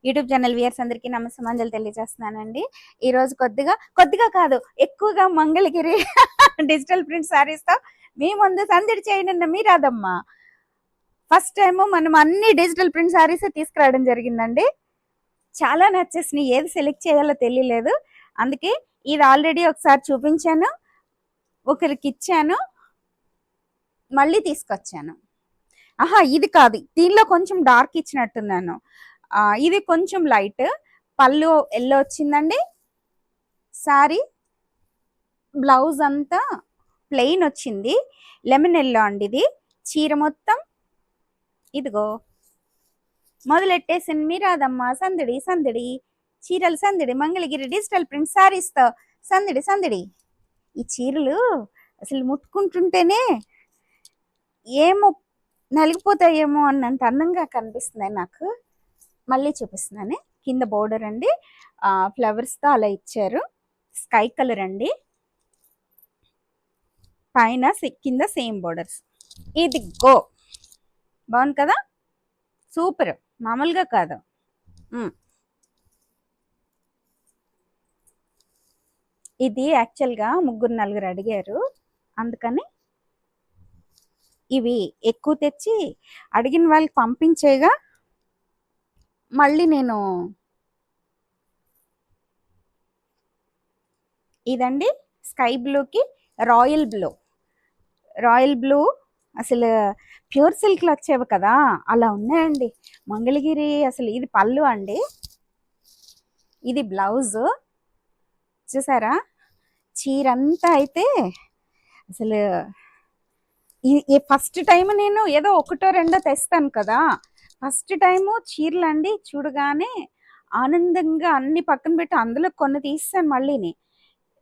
YouTube channel viewers అందరికీ నమస్సమాంజలు తెలియజేస్తున్నానండి. ఈ రోజు కొద్దిగా కాదు ఎక్కువగా మంగళగిరి డిజిటల్ ప్రింట్ సారీస్ తో మీ ముందు సందడి చేయనున్న మీ రాధమ్మ. ఫస్ట్ టైం మనం అన్ని డిజిటల్ ప్రింట్ సారీస్ తీసుకురావడం జరిగిందండి. చాలా నచ్చేసినాయి, ఏది సెలెక్ట్ చేయాలో తెలియలేదు. అందుకే ఇది ఆల్రెడీ ఒకసారి చూపించాను, ఒకరికి ఇచ్చాను, మళ్ళీ తీసుకొచ్చాను. ఇది కాదు, దీనిలో కొంచెం డార్క్ ఇచ్చినట్టున్నాను. ఇది కొంచెం లైట్, పళ్ళు ఎల్లో వచ్చిందండి. సారీ బ్లౌజ్ అంతా ప్లెయిన్ వచ్చింది, లెమన్ ఎల్లో అండి. ఇది చీర మొత్తం ఇదిగో మొదలెట్టేసింది మీ రాధమ్మ. సందడి సందడి చీరలు సందడి, మంగళగిరి డిజిటల్ ప్రింట్ సారీస్తో సందడి సందడి. ఈ చీరలు అసలు ముట్టుకుంటుంటేనే ఏమో నలిగిపోతాయేమో అన్నంత అందంగా కనిపిస్తున్నాయి నాకు. మళ్ళీ చూపిస్తున్నాను. కింద బోర్డర్ అండి, ఫ్లవర్స్తో అలా ఇచ్చారు. స్కై కలర్ అండి, పైన కింద సేమ్ బోర్డర్స్. ఇది గో బాగుంది కదా, సూపర్, మామూలుగా కాదు. ఇది యాక్చువల్గా 3-4 అడిగారు, అందుకని ఇవి ఎక్కువ తెచ్చి అడిగిన వాళ్ళకి పంపించేగా మళ్ళీ నేను ఇదండి స్కై బ్లూకి రాయల్ బ్లూ అసలు ప్యూర్ సిల్క్లు వచ్చేవి కదా, అలా ఉన్నాయండి మంగళగిరి. అసలు ఇది పళ్ళు అండి, ఇది బ్లౌజ్. చూసారా చీరంతా అయితే అసలు ఈ ఫస్ట్ టైం నేను ఏదో ఒకటో రెండో తెస్తాను కదా, ఫస్ట్ టైము చీరలు అండి. చూడగానే ఆనందంగా అన్ని పక్కన పెట్టి అందులో కొన్ని తీస్తాను, మళ్ళీని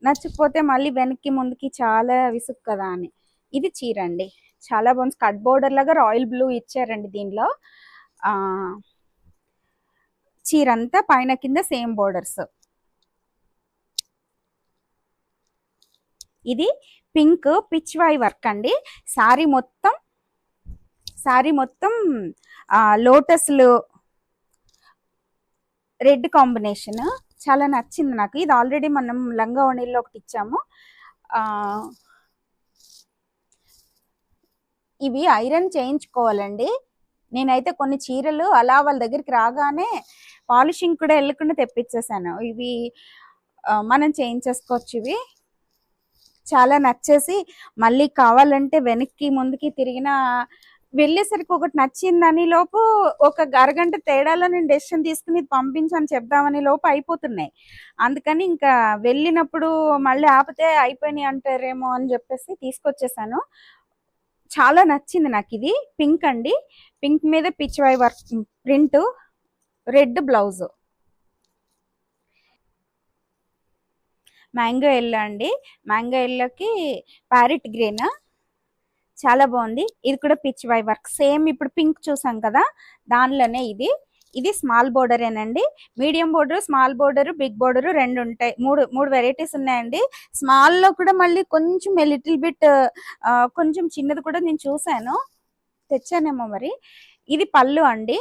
నచ్చకపోతే మళ్ళీ వెనక్కి ముందుకి చాలా విసుగు కదా అని. ఇది చీర అండి, చాలా బాగుంది. కట్ బోర్డర్ లాగా రాయల్ బ్లూ ఇచ్చారండి దీనిలో. చీర అంతా పైన కింద సేమ్ బోర్డర్స్. ఇది పింక్ పిచ్వాయ్ వర్క్ అండి. సారీ మొత్తం లోటస్లు రెడ్ కాంబినేషన్ చాలా నచ్చింది నాకు. ఇది ఆల్రెడీ మనం లంగా ఓణీల్లో ఒకటి ఇచ్చాము. ఇవి ఐరన్ చేయించుకోవాలండి. నేనైతే కొన్ని చీరలు అలా వాళ్ళ దగ్గరికి రాగానే పాలిషింగ్ కూడా వెళ్ళకుండా తెప్పించేసాను. ఇవి మనం చేయించేసుకోవచ్చు. ఇవి చాలా నచ్చేసి మళ్ళీ కావాలంటే వెనక్కి ముందుకి తిరిగిన వెళ్ళేసరికి ఒకటి నచ్చిందని లోపు ఒక అరగంట తేడాలో నేను డెసిషన్ తీసుకుని పంపించని చెప్దామని లోపు అయిపోతున్నాయి. అందుకని ఇంకా వెళ్ళినప్పుడు మళ్ళీ ఆపితే అయిపోయినాయి అంటారేమో అని చెప్పేసి తీసుకొచ్చేసాను. చాలా నచ్చింది నాకు. ఇది పింక్ అండి, పింక్ మీద pichwai work print, red blouse. Mango yellow అండి, మ్యాంగో ఎల్లోకి ప్యారెట్ గ్రీన్ చాలా బాగుంది. ఇది కూడా పిచ్వాయ్ వర్క్ సేమ్ ఇప్పుడు పింక్ చూసాం కదా దానిలోనే. ఇది స్మాల్ బోర్డరేనండి. Medium border, small border, big border రెండు ఉంటాయి. మూడు వెరైటీస్ ఉన్నాయండి. స్మాల్లో కూడా మళ్ళీ కొంచెం లిటిల్ బిట్ కొంచెం చిన్నది కూడా నేను చూసాను, తెచ్చానేమో మరి. ఇది పళ్ళు అండి,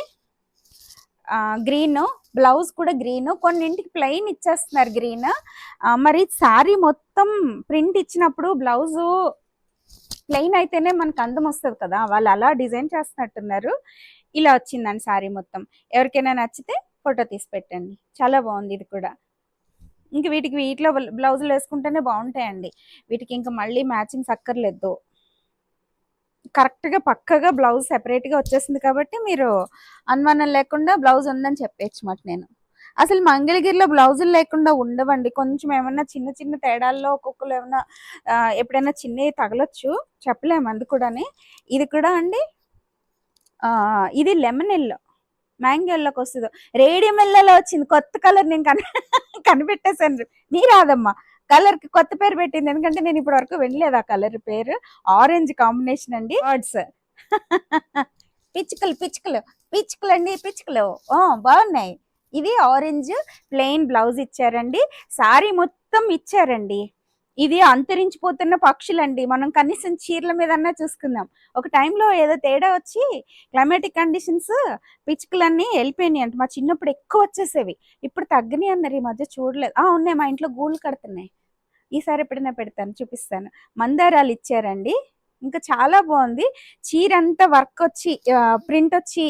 గ్రీన్, బ్లౌజ్ కూడా గ్రీన్. కొన్నింటికి ప్లెయిన్ ఇచ్చేస్తున్నారు గ్రీన్. మరి శారీ మొత్తం ప్రింట్ ఇచ్చినప్పుడు బ్లౌజు ప్లెయిన్ అయితేనే మనకు అందం వస్తుంది కదా, వాళ్ళు అలా డిజైన్ చేస్తున్నట్టున్నారు. ఇలా వచ్చిందండి శారీ మొత్తం. ఎవరికైనా నచ్చితే ఫోటో తీసి పెట్టండి, చాలా బాగుంది. ఇది కూడా ఇంక వీటిలో బ్లౌజులు వేసుకుంటేనే బాగుంటాయండి. వీటికి ఇంకా మళ్ళీ మ్యాచింగ్స్ అక్కర్లేదు, కరెక్ట్గా పక్కగా బ్లౌజ్ సెపరేట్గా వచ్చేసింది కాబట్టి మీరు అనుమానం లేకుండా బ్లౌజ్ ఉందని చెప్పేచ్చు మాట. నేను అసలు మంగళగిరిలో బ్లౌజులు లేకుండా ఉండవండి. కొంచెం ఏమన్నా చిన్న చిన్న తేడాల్లో ఒక్కొక్కరు ఏమన్నా ఎప్పుడైనా చిన్నవి తగలొచ్చు, చెప్పలేము. అందు కూడాని ఇది కూడా అండి, ఇది లెమన్ ఎల్లో, మ్యాంగో ఎల్లోకి వస్తుంది. రేడియం ఎల్లోలో వచ్చింది కొత్త కలర్, నేను కనిపెట్టేశాను. మీ రాదమ్మా కలర్కి కొత్త పేరు పెట్టింది, ఎందుకంటే నేను ఇప్పటి వరకు వినలేదు ఆ కలర్ పేరు. ఆరెంజ్ కాంబినేషన్ అండి. బర్డ్స్ పిచ్చుకలు అండి, పిచ్చుకలు బాగున్నాయి. ఇది ఆరెంజ్ ప్లెయిన్ బ్లౌజ్ ఇచ్చారండి, సారీ మొత్తం ఇచ్చారండి. ఇది అంతరించిపోతున్న పక్షులండి. మనం కనీసం చీరల మీదన్నా చూసుకుందాం. ఒక టైంలో ఏదో తేడా వచ్చి క్లైమాటిక్ కండిషన్స్ పిచ్చుకలన్నీ వెళ్ళిపోయినాయంట. మా చిన్నప్పుడు ఎక్కువ వచ్చేసేవి. ఇప్పుడు తగ్గినాయి అన్నారు. ఈ మధ్య చూడలేదు. ఉన్నాయి, మా ఇంట్లో గూళ్ళు కడుతున్నాయి. ఈసారి ఎప్పుడైనా పెడతాను, చూపిస్తాను. మందారాలు ఇచ్చారండి. ఇంకా చాలా బాగుంది. చీర అంతా వర్క్ వచ్చి ప్రింట్ వచ్చి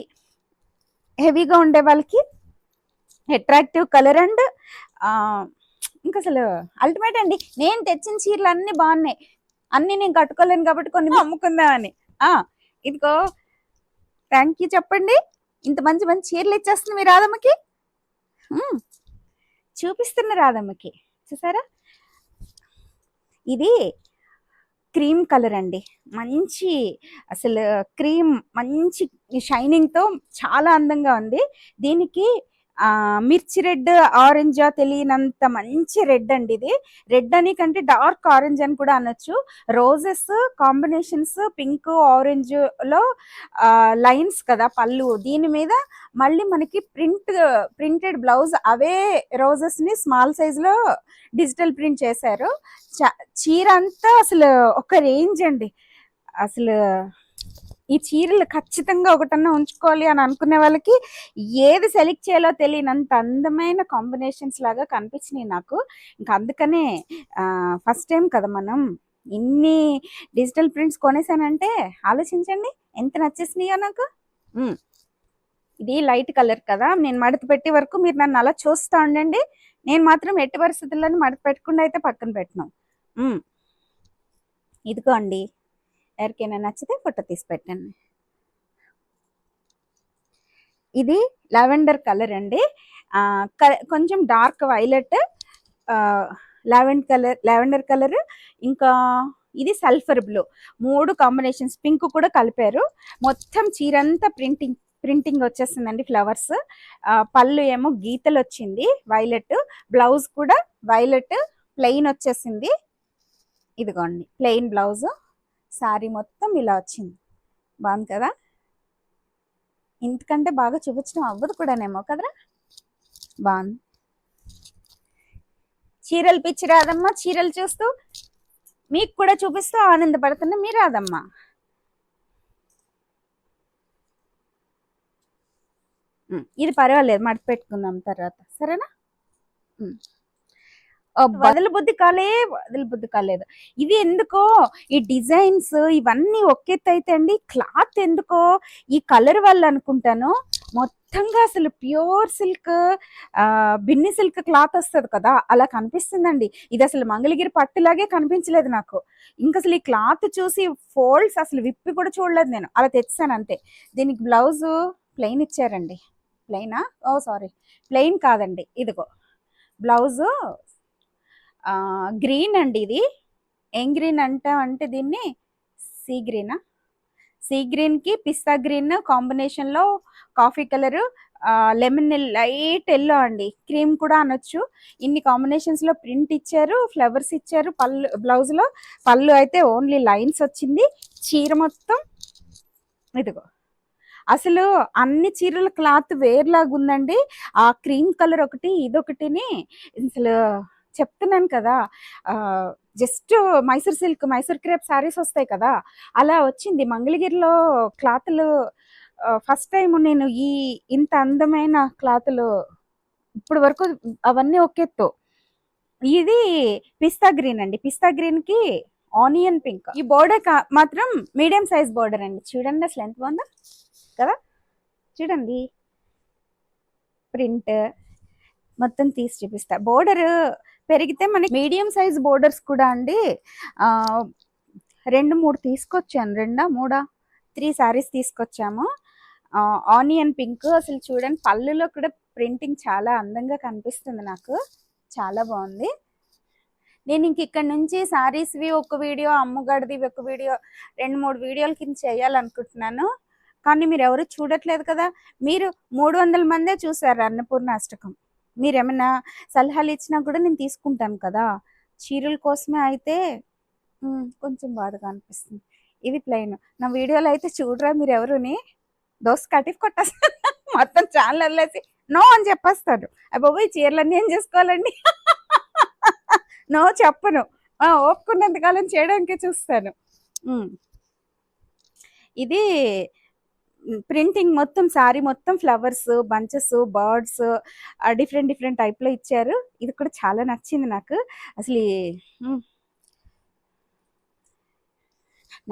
హెవీగా ఉండే వాళ్ళకి అట్రాక్టివ్ కలర్ అండ్ ఇంకా అసలు అల్టిమేట్ అండి. నేను తెచ్చిన చీరలు అన్ని బాగున్నాయి. అన్ని నేను కట్టుకోలేను కాబట్టి కొన్ని అమ్ముకుందామని. ఇదిగో థ్యాంక్ యూ చెప్పండి. ఇంత మంచి మంచి చీరలు ఇచ్చేస్తుంది మీ రాధమ్మకి. చూపిస్తున్న రాధమ్మకి చూసారా, ఇది క్రీమ్ కలర్ అండి. మంచి అసలు క్రీమ్ మంచి షైనింగ్తో చాలా అందంగా ఉంది. దీనికి మిర్చి రెడ్ ఆరెంజా తెలియనంత మంచి రెడ్ అండి. ఇది రెడ్ అని కంటే డార్క్ ఆరెంజ్ అని కూడా అనొచ్చు. రోజెస్ కాంబినేషన్స్ పింక్ ఆరెంజ్ లో లైన్స్ కదా పళ్ళు. దీని మీద మళ్ళీ మనకి ప్రింటెడ్ బ్లౌజ్, అవే రోజెస్ ని స్మాల్ సైజ్ లో డిజిటల్ ప్రింట్ చేశారు. చీర అంతా అసలు ఒక రేంజ్ అండి. అసలు ఈ చీరలు ఖచ్చితంగా ఒకటన్నా ఉంచుకోవాలి అని అనుకునే వాళ్ళకి ఏది సెలెక్ట్ చేయాలో తెలియనంత అందమైన కాంబినేషన్స్ లాగా కనిపించినాయి నాకు. ఇంకా అందుకనే ఫస్ట్ టైం కదా మనం ఇన్ని డిజిటల్ ప్రింట్స్ కొనేసానంటే ఆలోచించండి ఎంత నచ్చేసినాయో నాకు. ఇది లైట్ కలర్ కదా, నేను మడత పెట్టే వరకు మీరు నన్ను అలా చూస్తూ ఉండండి. నేను మాత్రం ఎట్టి పరిస్థితుల్లోనూ మడత పెట్టకుండా అయితే పక్కన పెట్టను. ఇదిగో అండి, ఎవరికైనా నచ్చితే ఫోటో తీసి పెట్టండి. ఇది లావెండర్ కలర్ అండి. కొంచెం డార్క్ వైలెట్, లావెండర్ కలర్, ఇంకా ఇది సల్ఫర్ బ్లూ, 3 కాంబినేషన్స్. పింక్ కూడా కలిపారు. మొత్తం చీరంతా ప్రింటింగ్ వచ్చేసిందండి, ఫ్లవర్స్. పళ్ళు ఏమో గీతలు వచ్చింది వైలెట్, బ్లౌజ్ కూడా వైలెట్ ప్లెయిన్ వచ్చేసింది. ఇదిగోండి ప్లెయిన్ బ్లౌజ్, శారీ మొత్తం ఇలా వచ్చింది. బాగుంది కదా, ఇంతకంటే బాగా చూపించడం అవ్వదు కూడానేమో కదరా. బాగుంది. చీరలు పిచ్చి రాదమ్మా, చీరలు చూస్తూ మీకు కూడా చూపిస్తూ ఆనందపడుతున్నా మీ రాదమ్మా. ఇది పర్వాలేదు, మడత పెట్టుకుందాం తర్వాత, సరేనా. వదల బుద్ధి కాలేదు. ఇవి ఎందుకో ఈ డిజైన్స్ ఇవన్నీ ఒకెత్తి అయితే అండి, క్లాత్ ఎందుకో ఈ కలర్ వల్ల అనుకుంటాను మొత్తంగా అసలు pure silk, Binny silk cloth వస్తుంది కదా, అలా కనిపిస్తుందండి. ఇది అసలు మంగళగిరి పట్టులాగే కనిపించలేదు నాకు. ఇంకా అసలు ఈ క్లాత్ చూసి ఫోల్డ్స్ అసలు విప్పి కూడా చూడలేదు నేను, అలా తెచ్చాను అంతే. దీనికి బ్లౌజు ప్లెయిన్ ఇచ్చారండి. ప్లెయినా? సారీ, ప్లెయిన్ కాదండి. ఇదిగో బ్లౌజు గ్రీన్ అండి. ఇది ఏం గ్రీన్ అంటే దీన్ని సీ గ్రీనా? సీ గ్రీన్కి పిస్తా గ్రీన్ కాంబినేషన్లో coffee colour, lemon light yellow అండి, క్రీమ్ కూడా అనొచ్చు. ఇన్ని కాంబినేషన్స్లో ప్రింట్ ఇచ్చారు, ఫ్లవర్స్ ఇచ్చారు. బ్లౌజ్లో పళ్ళు అయితే ఓన్లీ లైన్స్ వచ్చింది. చీర మొత్తం ఇదిగో అసలు అన్ని చీరల క్లాత్ వేర్లాగా ఉందండి. ఆ క్రీమ్ కలర్ ఒకటి, ఇదొకటిని అసలు చెప్తున్నాను కదా, జస్ట్ మైసూర్ క్రేప్ శారీస్ వస్తాయి కదా, అలా వచ్చింది. మంగళగిరిలో క్లాతులు ఫస్ట్ టైం నేను ఇంత అందమైన క్లాతులు ఇప్పుడు వరకు అవన్నీ ఒకెత్తు. ఇది పిస్తా గ్రీన్ అండి. పిస్తా గ్రీన్ కి ఆనియన్ పింక్. ఈ బోర్డర్ మాత్రం మీడియం సైజ్ బోర్డర్ అండి. చూడండి అసలు ఎంత బాగుందో కదా, చూడండి ప్రింట్ మొత్తం తీసి చూపిస్తా. బోర్డర్ పెరిగితే మనకి మీడియం సైజ్ బోర్డర్స్ కూడా అండి 2-3 తీసుకొచ్చాను. 3 శారీస్ తీసుకొచ్చాము. ఆనియన్ పింక్ అసలు చూడండి, పళ్ళులో కూడా ప్రింటింగ్ చాలా అందంగా కనిపిస్తుంది నాకు, చాలా బాగుంది. నేను ఇంక ఇక్కడ నుంచి శారీస్వి ఒక వీడియో, అమ్మగడిది ఒక వీడియో, 2-3 వీడియోల కింద చేయాలనుకుంటున్నాను. కానీ మీరు ఎవరు చూడట్లేదు కదా. మీరు 300 మందే చూసారు అన్నపూర్ణాష్టకం. మీరు ఏమైనా సలహాలు ఇచ్చినా కూడా నేను తీసుకుంటాను కదా. చీరల కోసమే అయితే కొంచెం బాధగా అనిపిస్తుంది. ఇది ప్లెయిన్. నా వీడియోలో అయితే చూడరా మీరు ఎవరుని, దోశ కటిఫ్ కొట్టేస్తారు మొత్తం ఛానల్ వదిలేసి నో అని చెప్పేస్తారు. అబ్బాబోయ్ చీరలన్నీ ఏం చేసుకోవాలండి నో చెప్పను. ఒప్పుకున్నంత కాలం చేయడానికే చూస్తాను. ఇది ప్రింటింగ్ మొత్తం శారీ మొత్తం flowers, bunches, birds different different టైప్లో ఇచ్చారు. ఇది కూడా చాలా నచ్చింది నాకు అసలు.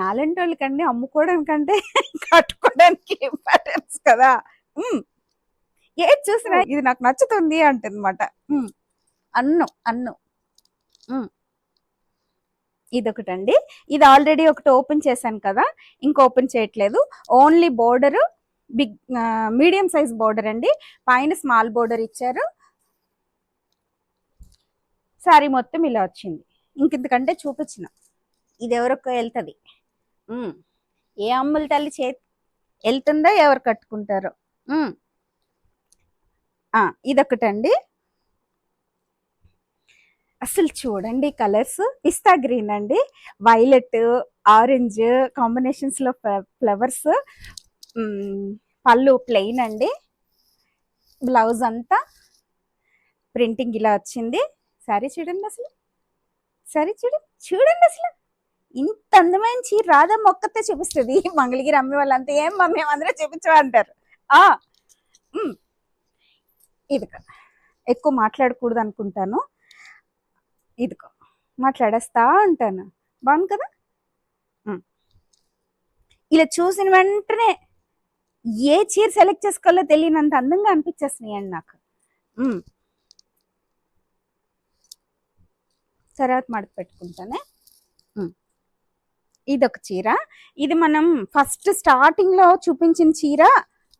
నాలంటి వాళ్ళకండి అమ్ముకోవడానికంటే కట్టుకోవడానికి ఇంపార్టెన్స్ కదా. ఏది చూసినా ఇది నాకు నచ్చుతుంది అంటుందన్నమాట. అన్ను అన్ను ఇదొకటండి. ఇది ఆల్రెడీ ఒకటి ఓపెన్ చేశాను కదా, ఇంక ఓపెన్ చేయట్లేదు. Only border big medium size border అండి. పైన స్మాల్ బోర్డర్ ఇచ్చారు. శారీ మొత్తం ఇలా వచ్చింది. ఇంకంతకంటే చూపించిన ఇది ఎవరికి వెళ్తుంది. ఏ అమ్ముల తల్లి చేతి వెళ్తుందో ఎవరు కట్టుకుంటారో. ఇదొకటండి. అసలు చూడండి కలర్స్, పిస్తా గ్రీన్ అండి, వైలెట్, ఆరెంజ్ కాంబినేషన్స్లో ఫ్లవర్స్. పళ్ళు ప్లెయిన్ అండి. బ్లౌజ్ అంతా ప్రింటింగ్ ఇలా వచ్చింది. శారీ చూడండి అసలు, శారీ చూడండి అసలు ఇంత అందమైన చీర రాధమ్మ ఒక్కతే చూపిస్తుంది. మంగళగిరి అమ్మే వాళ్ళంతా ఏం మమ్మీ అందరూ చూపించవా అంటారు. ఇదిగో ఎక్కువ మాట్లాడకూడదు అనుకుంటాను, ఇదిగో మాట్లాడేస్తా ఉంటాను. బాగుంది కదా. ఇలా చూసిన వెంటనే ఏ చీర సెలెక్ట్ చేసుకోవాలో తెలియనంత అందంగా అనిపించేస్తున్నాయి అండి నాకు. తర్వాత మడత పెట్టుకుంటానే. ఇదొక చీర. ఇది మనం ఫస్ట్ స్టార్టింగ్ లో చూపించిన చీర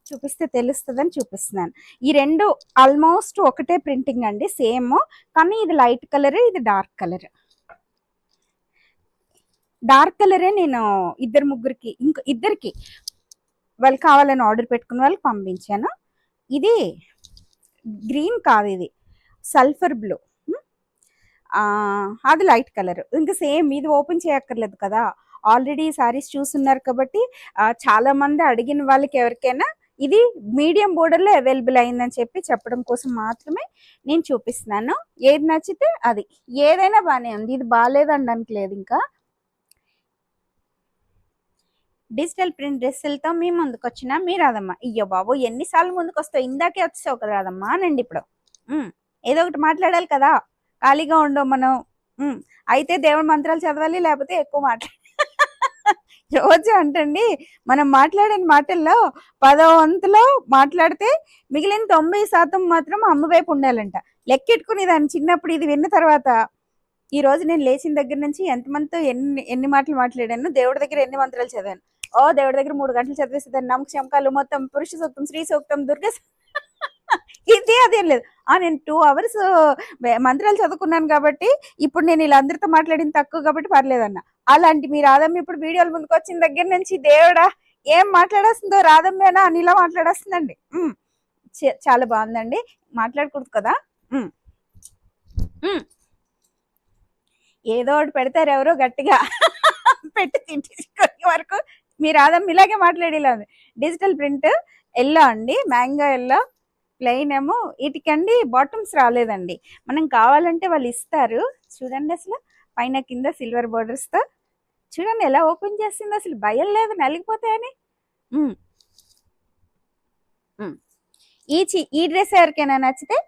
చూపిస్తే తెలుస్తుందని చూపిస్తున్నాను. ఈ రెండు ఆల్మోస్ట్ ఒకటే ప్రింటింగ్ అండి, సేమ్. కానీ ఇది లైట్ కలర్, ఇది డార్క్ కలర్. డార్క్ కలరే నేను ఇద్దరు ముగ్గురికి, ఇద్దరికి వాళ్ళు కావాలని ఆర్డర్ పెట్టుకున్న వాళ్ళకి పంపించాను. ఇది గ్రీన్ కాదు, ఇది సల్ఫర్ బ్లూ, అది లైట్ కలర్. ఇంకా సేమ్ ఇది ఓపెన్ చేయక్కర్లేదు కదా, ఆల్రెడీ సారీస్ చూస్తున్నారు కాబట్టి చాలా మంది అడిగిన వాళ్ళకి ఎవరికైనా ఇది మీడియం బోర్డర్లో అవైలబుల్ అయిందని చెప్పడం కోసం మాత్రమే నేను చూపిస్తున్నాను. ఏది నచ్చితే అది, ఏదైనా బాగానే ఉంది, ఇది బాగాలేదనడానికి లేదు. ఇంకా డిజిటల్ ప్రింట్ డ్రెస్సులతో మీ ముందుకు వచ్చిన మీ రాదమ్మ. అయ్యో బాబు ఎన్నిసార్లు ముందుకు వస్తావు, ఇందాకే వచ్చావు కదా రాదమ్మ అనండి. ఇప్పుడు ఏదో ఒకటి మాట్లాడాలి కదా, ఖాళీగా ఉండవు మనం. అయితే దేవుడి మంత్రాలు చదవాలి, లేకపోతే ఎక్కువ మాట్లాడాలి. రోజు అంటండి మనం మాట్లాడిన మాటల్లో 10వ వంతులో మాట్లాడితే మిగిలిన 90% మాత్రం అమ్మ వైపు ఉండాలంట. లెక్కెట్టుకుని దాన్ని చిన్నప్పుడు ఇది విన్న తర్వాత ఈ రోజు నేను లేచిన దగ్గర నుంచి ఎంతమందితో ఎన్ని మాటలు మాట్లాడాను, దేవుడి దగ్గర ఎన్ని మంత్రాలు చదివాను. దేవుడి దగ్గర 3 గంటలు చదివేసేదాన్ని. నమ్మక శంకాలు మొత్తం, పురుష సూక్తం, స్త్రీ సూక్తం, దుర్గ ఇది అదేం లేదు. నేను 2 hours మంత్రాలు చదువుకున్నాను కాబట్టి ఇప్పుడు నేను వీళ్ళందరితో మాట్లాడింది తక్కువ కాబట్టి పర్లేదన్న. అలాంటి మీ రాధమ్మ ఇప్పుడు వీడియోల ముందుకు వచ్చిన దగ్గర నుంచి దేవుడా ఏం మాట్లాడేస్తుందో, రాధమ్మేనా అని ఇలా మాట్లాడేస్తుందండి. చాలా బాగుందండి. మాట్లాడకూడదు కదా, ఏదో ఒకటి పెడతారు ఎవరో గట్టిగా పెట్టి తింటే వరకు మీ రాధమ్మ ఇలాగే మాట్లాడేలా ఉంది. డిజిటల్ ప్రింట్ ఎల్లో అండి, మ్యాంగో ఎల్లో ప్లెయిన్ ఏమో. వీటికండి బాటమ్స్ రాలేదండి, మనం కావాలంటే వాళ్ళు ఇస్తారు. చూడండి అసలు పైన కింద సిల్వర్ బోర్డర్స్తో. చూడండి ఎలా ఓపెన్ చేస్తుంది, అసలు భయం లేదు నలిగిపోతాయని. ఈ డ్రెస్ ఎవరికైనా నచ్చితే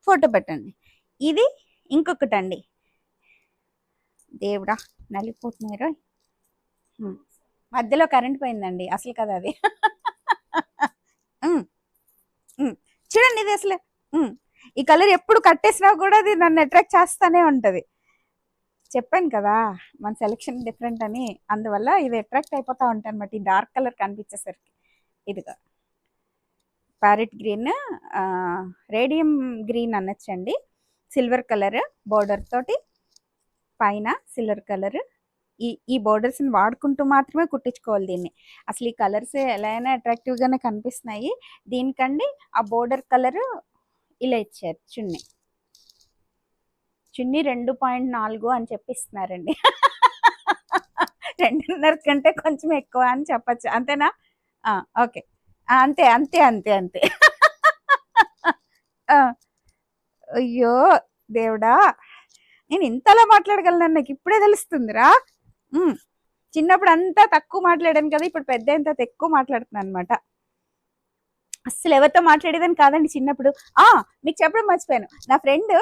ఫోటో పెట్టండి. ఇది ఇంకొకటి అండి, దేవుడా నలిగిపోతున్నారో. మధ్యలో కరెంట్ పోయిందండి అసలు కదా అది. చూడండి ఇది అసలు ఈ కలర్ ఎప్పుడు కట్టేసినా కూడా అది నన్ను అట్రాక్ట్ చేస్తానే ఉంటది. చెప్పాను కదా మన సెలెక్షన్ డిఫరెంట్ అని, అందువల్ల ఇది అట్రాక్ట్ అయిపోతా ఉంటాను అనమాట ఈ డార్క్ కలర్ కనిపించేసరికి. ఇదిగా ప్యారెట్ గ్రీన్, రేడియం గ్రీన్ అనొచ్చండి. సిల్వర్ కలర్ బోర్డర్ తోటి, పైన సిల్వర్ కలర్. ఈ బోర్డర్స్ని వాడుకుంటూ మాత్రమే కుట్టించుకోవాలి దీన్ని. అసలు ఈ కలర్స్ ఎలా అయినా అట్రాక్టివ్గానే కనిపిస్తున్నాయి. దీనికండి ఆ బోర్డర్ కలర్ ఇలా ఇచ్చారు. చున్నీ 2.4 అని చెప్పిస్తున్నారండి. 2.5 కంటే కొంచెం ఎక్కువ అని చెప్పచ్చు, అంతేనా? ఓకే, అంతే అంతే అంతే అంతే. అయ్యో దేవుడా, నేను ఇంతలా మాట్లాడగలను నాకు ఇప్పుడే తెలుస్తుందిరా. చిన్నప్పుడు అంతా తక్కువ మాట్లాడాను కదా, ఇప్పుడు పెద్ద ఎంత ఎక్కువ మాట్లాడుతున్నాను అనమాట. అస్సలు ఎవరితో మాట్లాడేదని కాదండి చిన్నప్పుడు. మీకు చెప్పడం మర్చిపోయాను. నా ఫ్రెండ్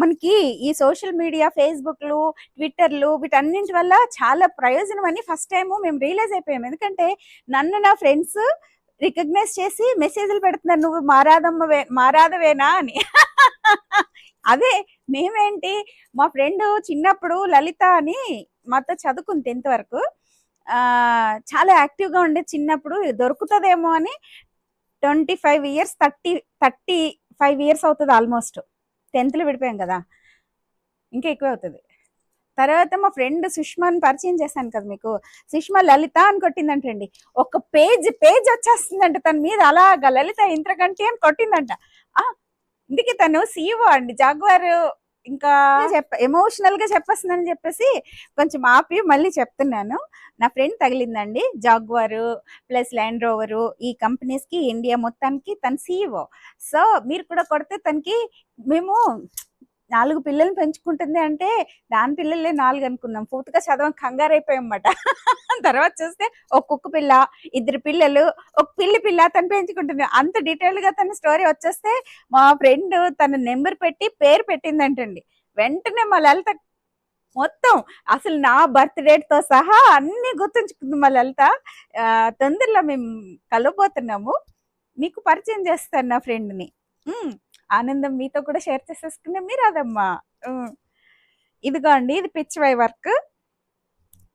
మనకి ఈ సోషల్ మీడియా, ఫేస్బుక్లు, ట్విట్టర్లు వీటన్నింటి వల్ల చాలా ప్రయోజనం అని ఫస్ట్ టైం మేము రియలైజ్ అయిపోయాం. ఎందుకంటే నన్ను నా ఫ్రెండ్స్ రికగ్నైజ్ చేసి మెసేజ్లు పెడుతున్నారు, నువ్వు మారాదవేనా అని. అదే మేమేంటి, మా ఫ్రెండ్ చిన్నప్పుడు లలిత అని మాతో చదువుకుంది 10th వరకు. చాలా యాక్టివ్గా ఉండేది చిన్నప్పుడు, దొరుకుతుందేమో అని 25 ఇయర్స్ 35 ఇయర్స్ అవుతుంది ఆల్మోస్ట్. 10th విడిపోయాం కదా, ఇంకా ఎక్కువ అవుతుంది. తర్వాత మా ఫ్రెండ్ సుష్మాని పరిచయం చేశాను కదా మీకు, సుష్మా లలిత అని కొట్టిందంటండి. ఒక పేజ్ వచ్చేస్తుందంట తన మీద, అలాగా లలిత ఇంద్రగంటి అని కొట్టిందంట. ఇందుకే తను CEO అండి జాగ్వార్. ఇంకా ఎమోషనల్ గా చెప్పేస్తుందని చెప్పేసి కొంచెం ఆపి మళ్ళీ చెప్తున్నాను. నా ఫ్రెండ్ తగిలిందండి, జాగ్వార్ ప్లస్ ల్యాండ్ రోవర్ ఈ కంపెనీస్ కి ఇండియా మొత్తానికి తను CEO. సో మీరు కూడా కొడితే తనకి, మేము 4 పిల్లల్ని పెంచుకుంటుంది అంటే దాని పిల్లలే 4 అనుకున్నాం, పూర్తిగా చదవం కంగారు అయిపోయామన్నమాట. తర్వాత చూస్తే ఒక కుక్క పిల్ల, 2 పిల్లలు, ఒక పిల్ల తను పెంచుకుంటుంది. అంత డీటెయిల్ గా తన స్టోరీ వచ్చేస్తే మా ఫ్రెండ్ తన నెంబర్ పెట్టి పేరు పెట్టిందంటండి. వెంటనే మా లలిత మొత్తం అసలు నా బర్త్ డేట్ తో సహా అన్ని గుర్తుంచుకుంది మా లలిత. తొందరలో మేము కలవబోతున్నాము, మీకు పరిచయం చేస్తాను నా ఫ్రెండ్ని. ఆనందం మీతో కూడా షేర్ చేసేసుకున్నా మీరు అదమ్మా. ఇదిగో అండి, ఇది పిచ్ వై వర్క్.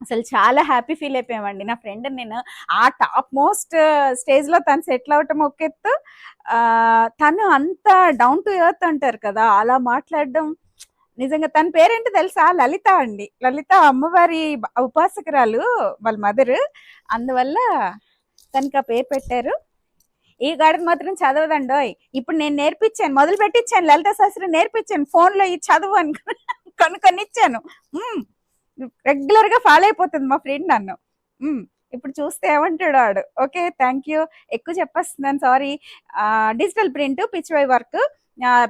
అసలు చాలా హ్యాపీ ఫీల్ అయిపోయామండి. నా ఫ్రెండ్ నేను ఆ టాప్ మోస్ట్ స్టేజ్ లో తను సెటిల్ అవటం ఒక ఎత్తు, తను అంత డౌన్ టు ఎర్త్ అంటారు కదా, అలా మాట్లాడడం. నిజంగా తన పేరేంటో తెలుసా? లలిత అండి. లలిత అమ్మవారి ఉపాసకురాలు వాళ్ళ మదర్, అందువల్ల తనకి ఆ పేరు పెట్టారు. ఈ గాడికి మాత్రం చదవదండోయ్. ఇప్పుడు నేను నేర్పించాను, మొదలు పెట్టించాను, లలిత శాస్త్రి నేర్పించాను, ఫోన్లో ఈ చదువు అని కొనిచ్చాను. రెగ్యులర్ గా ఫాలో అయిపోతుంది మా ఫ్రెండ్ నన్ను. ఇప్పుడు చూస్తే ఏమంటాడు వాడు. ఓకే, థ్యాంక్ యూ, ఎక్కువ చెప్పేస్తున్నాను, సారీ. డిజిటల్ ప్రింట్ పిచ్ వై వర్క్,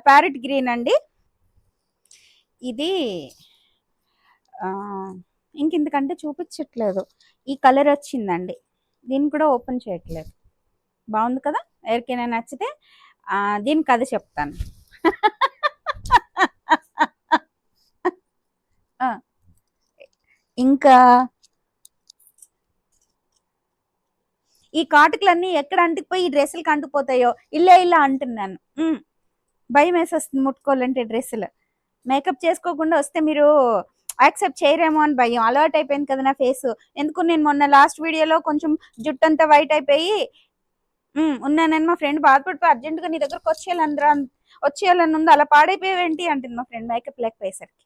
ప్యారెట్ గ్రీన్ అండి. ఇది ఇంకెందుకంటే చూపించట్లేదు, ఈ కలర్ వచ్చిందండి, దీన్ని కూడా ఓపెన్ చేయట్లేదు. బాగుంది కదా, ఎవరికైనా నచ్చితే దీని కథ చెప్తాను. ఇంకా ఈ కాటుకులన్నీ ఎక్కడ అంటుకుపోయి ఈ డ్రెస్సులకి అంటుకుపోతాయో ఇలా అంటున్నాను. భయం వేసేస్తుంది ముట్టుకోవాలంటే డ్రెస్సులు. మేకప్ చేసుకోకుండా వస్తే మీరు యాక్సెప్ట్ చేయరేమో అని భయం, అలర్ట్ అయిపోయింది కదా నా ఫేస్. ఎందుకు నేను మొన్న లాస్ట్ వీడియోలో కొంచెం జుట్టు అంతా వైట్ అయిపోయి ఉన్నానని మా ఫ్రెండ్ బాధపడిపోయి అర్జెంటుగా నీ దగ్గరకు వచ్చేయాలని ఉంది, అలా పాడైపోయావేంటి అంటుంది మా ఫ్రెండ్ మేకప్ లేకపోయేసరికి.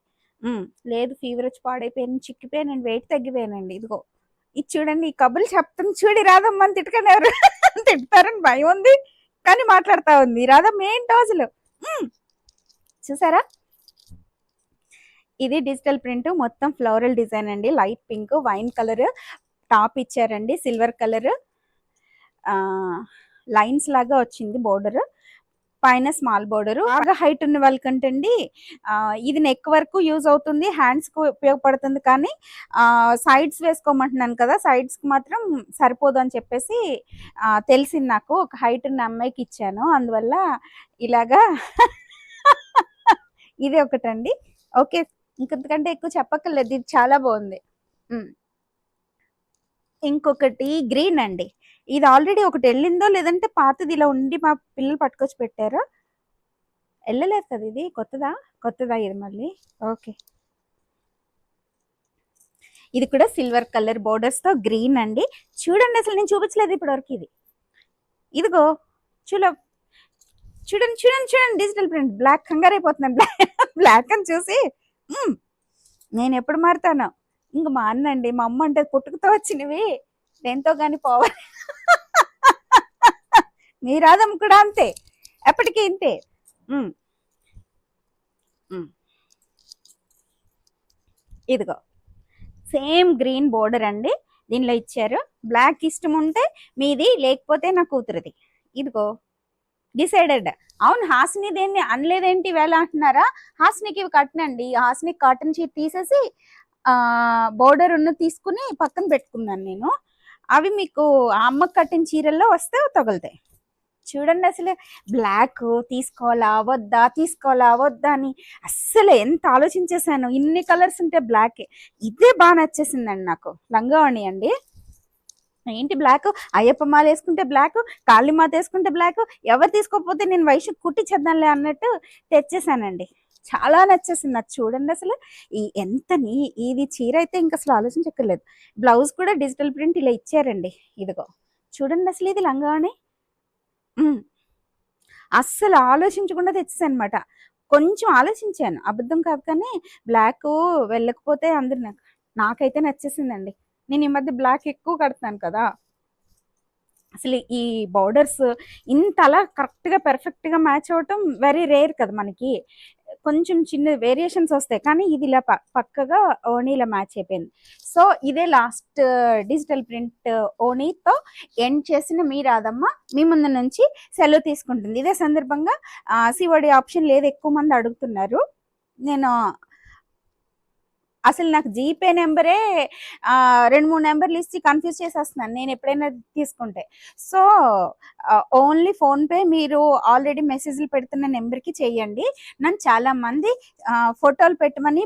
లేదు, ఫీవర్ వచ్చి పాడైపోయాను, చిక్కిపోయాను, వెయిట్ తగ్గిపోయానండి. ఇదిగో ఇది చూడండి, ఈ కబుర్లు చెప్తాను చూడి, రాదమ్మని తిట్టుకొని ఎవరు తిడతారని భయం ఉంది, కానీ మాట్లాడుతా ఉంది రాదమ్మ ఏంటి రోజులు. చూసారా, ఇది డిజిటల్ ప్రింట్, మొత్తం ఫ్లోరల్ డిజైన్ అండి. Light pink, wine colour top ఇచ్చారండి, సిల్వర్ కలర్ లైన్స్ లాగా వచ్చింది బోర్డర్, పైన స్మాల్ బోర్డర్. బాగా హైట్ ఉన్న వాళ్ళకంటే అండి ఇది నెక్ వరకు యూజ్ అవుతుంది, హ్యాండ్స్ కు ఉపయోగపడుతుంది, కానీ సైడ్స్ వేసుకోమంటున్నాను కదా, సైడ్స్ కి మాత్రం సరిపోదు అని చెప్పేసి తెలిసింది నాకు. ఒక హైట్ ఉన్న అమ్మాయికి ఇచ్చాను, అందువల్ల ఇలాగా. ఇది ఒకటండి. ఓకే, ఇంకంతకంటే ఎక్కువ చెప్పక్కర్లేదు, ఇది చాలా బాగుంది. ఇంకొకటి గ్రీన్ అండి, ఇది ఆల్రెడీ ఒకటి వెళ్ళిందో లేదంటే పాతది ఇలా ఉండి మా పిల్లలు పట్టుకొచ్చి పెట్టారు, వెళ్ళలేదు కదా, ఇది కొత్తదా ఇది మళ్ళీ. ఓకే, ఇది కూడా సిల్వర్ కలర్ బోర్డర్స్ తో గ్రీన్ అండి. చూడండి, అసలు నేను చూపించలేదు ఇప్పటి వరకు. ఇదిగో చూడండి డిజిటల్ ప్రింట్. బ్లాక్ కంగారు అయిపోతున్నాను, బ్లాక్ అని చూసి. నేను ఎప్పుడు మారుతాను, ఇంక మా అన్నండి, మా అమ్మ అంటే పుట్టుకతో వచ్చినవి దేంతో కానీ పోవాలి. మీ రాధం కూడా అంతే, ఎప్పటికీ ఇంతే. ఇదిగో సేమ్ గ్రీన్ బోర్డర్ అండి, దీనిలో ఇచ్చారు. బ్లాక్ ఇష్టం ఉంటే మీది, లేకపోతే నా కూతురుది. ఇదిగో డిసైడెడ్. అవును, హాసిని దేన్ని అనలేదేంటి వేళ అంటున్నారా? హాసినికి ఇవి కట్టనండి. హాసినికి కాటన్ షీట్ తీసేసి బోర్డర్ ఉన్న తీసుకుని పక్కన పెట్టుకున్నాను నేను. అవి మీకు ఆ అమ్మకు కట్టిన చీరల్లో వస్తే తగులుతాయి. చూడండి అసలు బ్లాక్ తీసుకోవాలా వద్దా తీసుకోవాలా వద్దా అని అస్సలు ఎంత ఆలోచించేసాను. ఇన్ని కలర్స్ ఉంటే బ్లాకే. ఇదే బాగా నచ్చేసిందండి నాకు. లంగావణి అండి. ఏంటి బ్లాక్, అయ్యప్ప మాల వేసుకుంటే బ్లాక్, కాళీమాత వేసుకుంటే బ్లాక్, ఎవరు తీసుకోకపోతే నేను వైషు కుట్టించేద్దాంలే అన్నట్టు తెచ్చేసానండి. చాలా నచ్చేసింది నాకు. చూడండి అసలు ఈ ఎంతని ఇది చీర అయితే ఇంక అసలు ఆలోచించక్కర్లేదు. బ్లౌజ్ కూడా డిజిటల్ ప్రింట్ ఇలా ఇచ్చారండి. ఇదిగో చూడండి అసలు ఇది లంగావణి. అస్సలు ఆలోచించకుండా తెచ్చేసాను అనమాట. కొంచెం ఆలోచించాను, అబద్ధం కాదు, కానీ బ్లాక్ వెళ్ళకపోతే అందరు నాకైతే నచ్చేసిందండి. నేను ఈ మధ్య బ్లాక్ ఎక్కువ కడుతున్నాను కదా. అసలు ఈ బోర్డర్స్ ఇంతలా కరెక్ట్గా పర్ఫెక్ట్గా మ్యాచ్ అవ్వటం వెరీ రేర్ కదా మనకి. కొంచెం చిన్న వేరియేషన్స్ వస్తాయి, కానీ ఇది ఇలా పక్కగా ఓణీలా మ్యాచ్ అయిపోయింది. సో ఇదే లాస్ట్ డిజిటల్ ప్రింట్ ఓణీతో ఎండ్ చేసిన మీ రాధమ్మ మీ ముందు నుంచి సెలవు తీసుకుంటుంది. ఇదే సందర్భంగా సిఓడి ఆప్షన్ లేదు, ఎక్కువ మంది అడుగుతున్నారు. నేను అసలు నాకు జీపే నెంబరే 2-3 నెంబర్లు ఇచ్చి కన్ఫ్యూజ్ చేసేస్తున్నాను నేను ఎప్పుడైనా తీసుకుంటే. సో ఓన్లీ ఫోన్పే మీరు ఆల్రెడీ మెసేజ్లు పెడుతున్న నెంబర్కి చెయ్యండి. నన్ను చాలామంది ఫోటోలు పెట్టమని,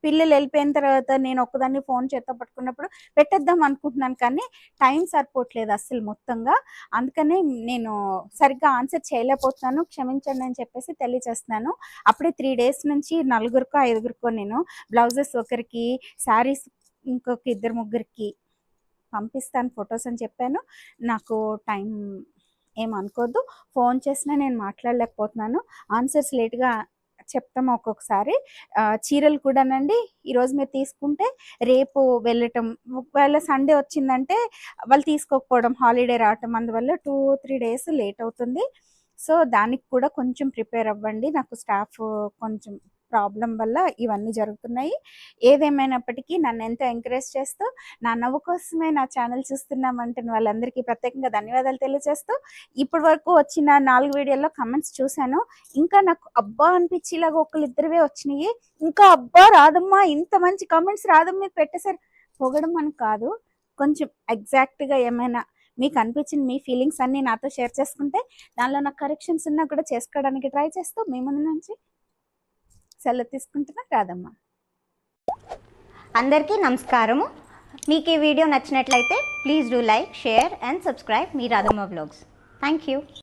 పిల్లలు వెళ్ళిపోయిన తర్వాత నేను ఒక్కదాన్ని ఫోన్ చేత్తో పట్టుకున్నప్పుడు పెట్టేద్దాం అనుకుంటున్నాను, కానీ టైం సరిపోవట్లేదు అస్సలు మొత్తంగా. అందుకనే నేను సరిగ్గా ఆన్సర్ చేయలేకపోతున్నాను, క్షమించండి అని చెప్పేసి తెలియచేస్తున్నాను. అప్పుడే 3 డేస్ నుంచి 4కో 5కో నేను బ్లౌజెస్ ఒకరికి, శారీస్ ఇంకొక 2-3కి పంపిస్తాను ఫొటోస్ అని చెప్పాను. నాకు టైం ఏమనుకోద్దు, ఫోన్ చేసినా నేను మాట్లాడలేకపోతున్నాను. ఆన్సర్స్ లేట్గా చెప్తాము ఒక్కొక్కసారి. చీరలు కూడానండి ఈరోజు మీరు తీసుకుంటే రేపు వెళ్ళటం, ఒకవేళ సండే వచ్చిందంటే వాళ్ళు తీసుకోకపోవడం, హాలిడే రావటం, అందువల్ల 2-3 డేస్ లేట్ అవుతుంది. సో దానికి కూడా కొంచెం ప్రిపేర్ అవ్వండి. నాకు స్టాఫ్ కొంచెం ప్రాబ్లం వల్ల ఇవన్నీ జరుగుతున్నాయి. ఏదేమైనప్పటికీ నన్ను ఎంతో ఎంకరేజ్ చేస్తూ, నా నవ్వు కోసమే నా ఛానల్ చూస్తున్నామంటే వాళ్ళందరికీ ప్రత్యేకంగా ధన్యవాదాలు తెలియజేస్తూ, ఇప్పటి వరకు వచ్చిన 4 వీడియోల్లో కమెంట్స్ చూశాను. ఇంకా నాకు అబ్బా అనిపించేలాగా ఒకళ్ళిద్దరివే వచ్చినాయి. ఇంకా అబ్బా రాదమ్మా ఇంత మంచి కమెంట్స్ రాదమ్మ మీద పెట్టేశారు. పొగడం అని కాదు, కొంచెం ఎగ్జాక్ట్గా ఏమైనా మీకు అనిపించిన మీ ఫీలింగ్స్ అన్నీ నాతో షేర్ చేసుకుంటే దానిలో నాకు కరెక్షన్స్ ఉన్నా కూడా చేసుకోవడానికి ట్రై చేస్తూ మీ ముందు నుంచి సెలవు తీసుకుంటున్నా రాదమ్మ. అందరికీ నమస్కారము. మీకు ఈ వీడియో నచ్చినట్లయితే please do like, share and subscribe me Radhamma vlogs. Thank you.